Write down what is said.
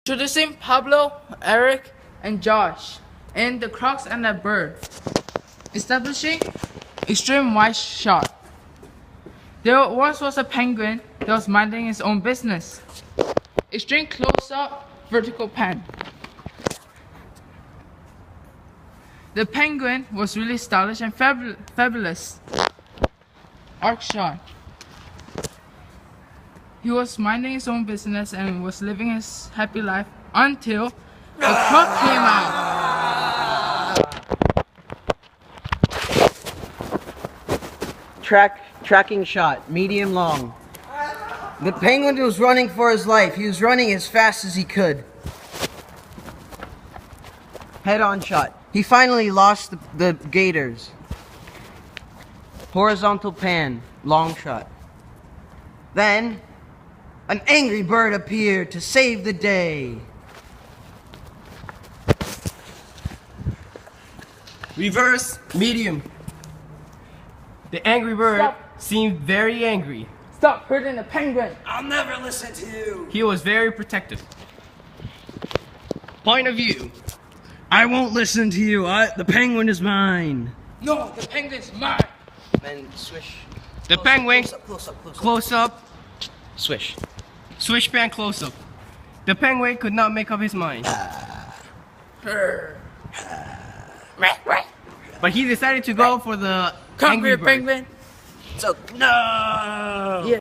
Introducing Pablo, Eric, and Josh in The Crocs and the Bird. Establishing extreme wide shot. There once was a penguin that was minding his own business. Extreme close-up vertical pan. The penguin was really stylish and fabulous. Arc shot. He was minding his own business and was living his happy life until the croc came out. Tracking shot, medium long. The penguin was running for his life. He was running as fast as he could. Head-on shot. He finally lost the gators. Horizontal pan, long shot. Then, an angry bird appeared to save the day. Reverse, medium. The angry bird seemed very angry. Stop hurting the penguin. I'll never listen to you. He was very protective. Point of view. I won't listen to you. The penguin is mine. No, the penguin's mine. And swish. The penguin, Close up. swish. Swish pan close up. The penguin could not make up his mind. But he decided to go for the Come angry here, bird. penguin. So, no! Yeah.